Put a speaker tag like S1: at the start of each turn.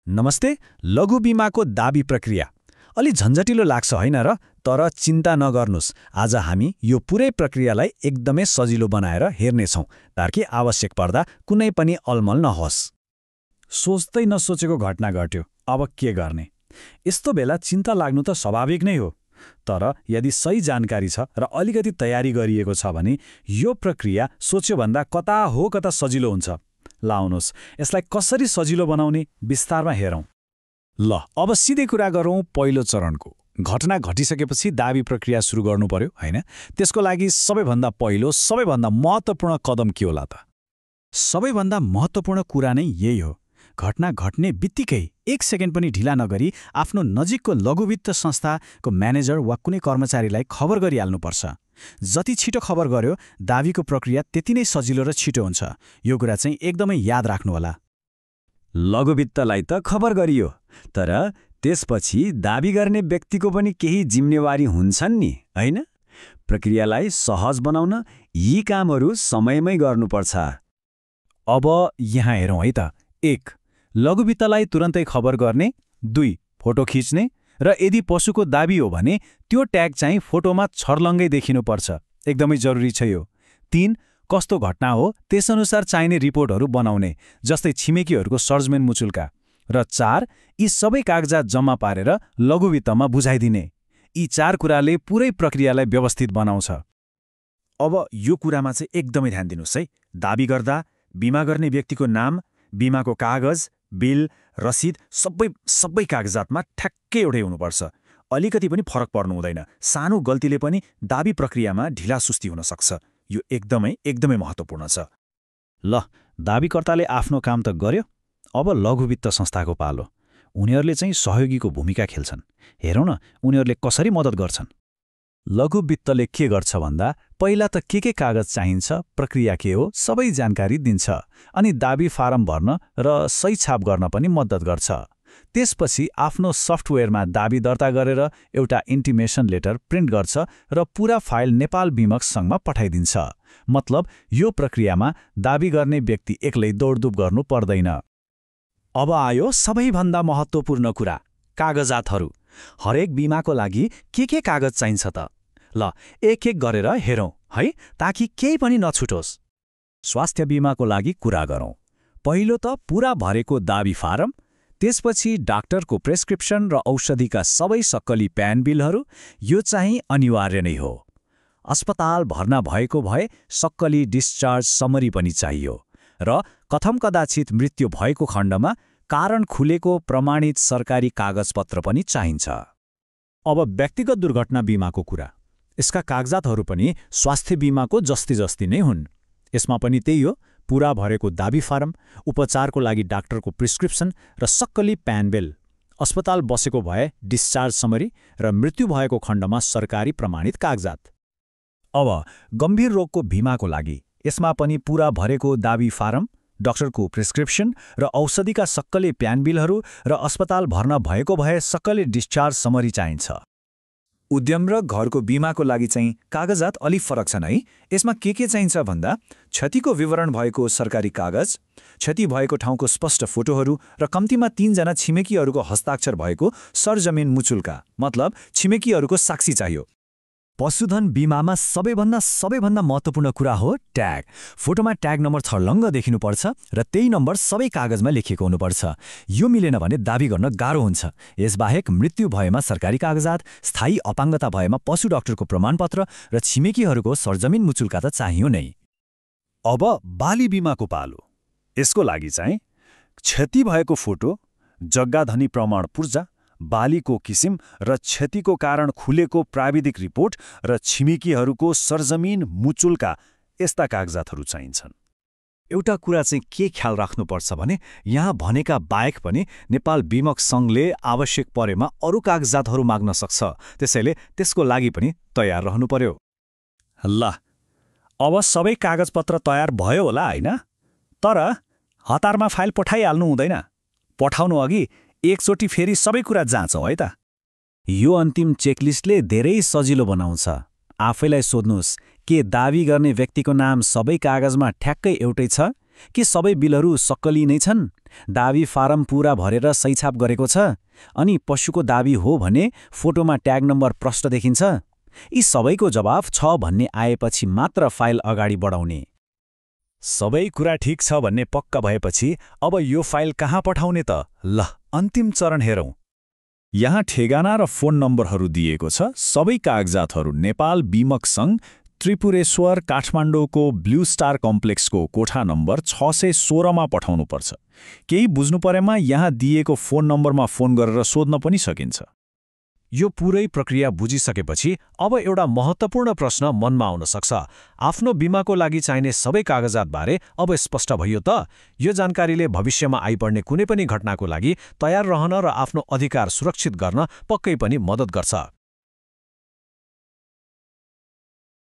S1: नमस्ते। लघु बीमाको दाबी प्रक्रिया अलि झन्झटिलो लाग्छ हैन र? तर चिन्ता नगर्नुस्, आज हामी यो पुरै प्रक्रियालाई एकदमै सजिलो बनाएर हेर्नेछौँ ताकि आवश्यक पर्दा कुनै पनि अलमल नहोस्। सोच्दै नसोचेको घटना घट्यो, अब के गर्ने? यस्तो बेला चिन्ता लाग्नु त स्वाभाविक नै हो। तर यदि सही जानकारी छ र अलिकति तयारी गरिएको छ भने यो प्रक्रिया सोच्योभन्दा कता हो कता सजिलो हुन्छ। लाउनुहोस्, यसलाई कसरी सजिलो बनाउने विस्तारमा हेरौँ। ल, अब सिधै कुरा गरौँ पहिलो चरणको। घटना घटिसकेपछि दाबी प्रक्रिया सुरु गर्नु पर्यो हैन? त्यसको लागि सबैभन्दा पहिलो सबैभन्दा महत्त्वपूर्ण कदम के होला त? सबैभन्दा महत्त्वपूर्ण कुरा नै यही हो। घटना घट्ने बित्तिकै 1 सेकेन्ड पनि ढिला नगरी आफ्नो नजिकको लघुवित्त संस्थाको म्यानेजर वा कुनै कर्मचारीलाई खबर गरिहाल्नुपर्छ। जति छिटो खबर गर्यो, दाबीको प्रक्रिया त्यति नै सजिलो र छिटो हुन्छ। यो कुरा चाहिँ एकदमै याद राख्नुहोला।
S2: लघुवित्तलाई त खबर गरियो, तर त्यसपछि दाबी गर्ने व्यक्तिको पनि केही जिम्मेवारी हुन्छन् नि, हैन? प्रक्रियालाई सहज बनाउन यी कामहरू समयमै गर्नुपर्छ।
S1: अब यहाँ हेरौँ है त। 1. लघुवित्तलाई तुरन्तै खबर गर्ने। 2. फोटो खिच्ने। र यदि पशुको दाबी हो भने त्यो ट्याग चाहिँ फोटोमा छर्लङ्गै देखिनुपर्छ। एकदमै जरुरी छ यो। 3. कस्तो घटना हो त्यसअनुसार चाहिने रिपोर्टहरू बनाउने, जस्तै छिमेकीहरूको सर्जमेन मुचुल्का। र 4. यी सबै कागजात जम्मा पारेर लघुवित्तमा बुझाइदिने। यी 4 कुराले पुरै प्रक्रियालाई व्यवस्थित बनाउँछ। अब यो कुरामा चाहिँ एकदमै ध्यान दिनुहोस् है। दाबी गर्दा बिमा गर्ने व्यक्तिको नाम, बिमाको कागज, बिल, रसिद सबै कागजातमा ठ्याक्कै एउटै हुनुपर्छ। अलिकति पनि फरक पर्नु हुँदैन। सानो गल्तीले पनि दाबी प्रक्रियामा ढिलासुस्ती हुन सक्छ। यो एकदमै महत्त्वपूर्ण छ। ल, दाबीकर्ताले आफ्नो काम त गर्यो। अब लघुवित्त संस्थाको पालो। उनीहरूले चाहिँ सहयोगीको भूमिका खेल्छन्। हेरौँ न उनीहरूले कसरी मद्दत गर्छन्। लघुवित्तले के गर्छ भन्दा पहिला त के कागज चाहिन्छ, प्रक्रिया के हो, सबै जानकारी दिन्छ। अनि दाबी फारम भर्न र सही छाप गर्न पनि मद्दत गर्छ। त्यसपछि आफ्नो सफ्टवेयरमा दाबी दर्ता गरेर एउटा इन्टिमेसन लेटर प्रिन्ट गर्छ र पुरा फाइल नेपाल बीमक सङ्घमा पठाइदिन्छ। मतलब यो प्रक्रियामा दाबी गर्ने व्यक्ति एक्लै दौडधुप गर्नु पर्दैन। अब आयो सबैभन्दा महत्त्वपूर्ण कुरा, कागजातहरू। हरेक बिमाको लागि के कागज चाहिन्छ त? ल, एक गरेर हेरौँ है, ताकि केही पनि नछुटोस्। स्वास्थ्य बिमाको लागि कुरा गरौँ। पहिलो त पुरा भरेको दाबी फारम, त्यसपछि डाक्टरको प्रेस्क्रिप्सन र औषधिका सबै सक्कली प्यान बिलहरू। यो चाहिँ अनिवार्य नै हो। अस्पताल भर्ना भएको भए सक्कली डिस्चार्ज समरी पनि चाहियो। र कथम कदाचित मृत्यु भएको खण्डमा कारण खुलेको प्रमाणित सरकारी कागजपत्र पनि चाहिन्छ। अब व्यक्तिगत दुर्घटना बिमाको कुरा। यसका कागजातहरू पनि स्वास्थ्य बिमाको जस्ती नै हुन्। यसमा पनि त्यही हो, पुरा भरेको दाबी फारम, उपचारको लागि डाक्टरको प्रिस्क्रिप्सन र सक्कली प्यान बिल। अस्पताल बसेको भए डिस्चार्ज समरी र मृत्यु भएको खण्डमा सरकारी प्रमाणित कागजात। अब गम्भीर रोगको बिमाको लागि यसमा पनि पुरा भरेको दाबी फारम, डाक्टरको प्रिस्क्रिप्सन र औषधिका सक्कली प्यान बिलहरू र अस्पताल भर्ना भएको भए सक्कली डिस्चार्ज समरी चाहिन्छ। उद्यम र घरको बिमाको लागि चाहिँ कागजात अलि फरक छन् है। यसमा के चाहिन्छ भन्दा क्षतिको विवरण भएको सरकारी कागज, क्षति भएको ठाउँको स्पष्ट फोटोहरू र कम्तीमा 3 जना छिमेकीहरूको हस्ताक्षर भएको सरजमिन मुचुल्का, मतलब छिमेकीहरूको साक्षी चाहियो। पशुधन बिमामा सबैभन्दा महत्त्वपूर्ण कुरा हो ट्याग। फोटोमा ट्याग नम्बर छर्लङ्ग देखिनुपर्छ र त्यही नम्बर सबै कागजमा लेखिएको हुनुपर्छ। यो मिलेन भने दाबी गर्न गाह्रो हुन्छ। यसबाहेक मृत्यु भएमा सरकारी कागजात, स्थायी अपाङ्गता भएमा पशु डाक्टरको प्रमाणपत्र र छिमेकीहरूको सरजमिन मुचुल्का त चाहियो नै। अब बाली बिमाको पालो। यसको लागि चाहिँ क्षति भएको फोटो, जग्गाधनी प्रमाण पूर्जा, बालीको किसिम र क्षतिको कारण खुलेको प्राविधिक रिपोर्ट र छिमेकीहरूको सरजमिन मुचुल्का, यस्ता कागजातहरू चाहिन्छन्। एउटा कुरा चाहिँ के ख्याल राख्नुपर्छ भने यहाँ भनेका बाहेक पनि नेपाल बीमक सङ्घले आवश्यक परेमा अरू कागजातहरू माग्न सक्छ। त्यसैले त्यसको लागि पनि तयार रहनु पर्यो। ल, अब सबै कागजपत्र तयार भयो होला हैन? तर हतारमा फाइल पठाइहाल्नु हुँदैन। पठाउनु अघि एकचोटि फेरि सबै कुरा जाँचौँ है त। यो अन्तिम चेकलिस्टले धेरै सजिलो बनाउँछ। आफैलाई सोध्नुहोस्, के दाबी गर्ने व्यक्तिको नाम सबै कागजमा ठ्याक्कै एउटै छ? कि सबै बिलहरू सक्कली नै छन्? दाबी फारम पूरा भरेर सही छाप गरेको छ अनि पशुको दाबी हो भने फोटोमा ट्याग नम्बर प्रष्ट देखिन्छ। यी सबैको जवाफ छ भन्ने आएपछि मात्र फाइल अगाडि बढाउने।
S3: सबै कुरा ठिक छ भन्ने पक्का भएपछि अब यो फाइल कहाँ पठाउने त? ल, अन्तिम चरण हेरौँ। यहाँ ठेगाना र फोन नम्बरहरू दिएको छ। सबै कागजातहरू नेपाल बीमक सङ्घ त्रिपुरेश्वर काठमाडौँको ब्लू स्टार कम्प्लेक्सको कोठा नम्बर 616 मा पठाउनुपर्छ। केही बुझ्नु परेमा यहाँ दिएको फोन नम्बरमा फोन गरेर सोध्न पनि सकिन्छ।
S4: यो पुरै प्रक्रिया बुझिसकेपछि अब एउटा महत्त्वपूर्ण प्रश्न मनमा आउन सक्छ। आफ्नो बिमाको लागि चाहिने सबै कागजातबारे अब स्पष्ट भयो त? यो जानकारीले भविष्यमा आइपर्ने कुनै पनि घटनाको लागि तयार रहन र आफ्नो अधिकार सुरक्षित गर्न पक्कै पनि मद्दत गर्छ।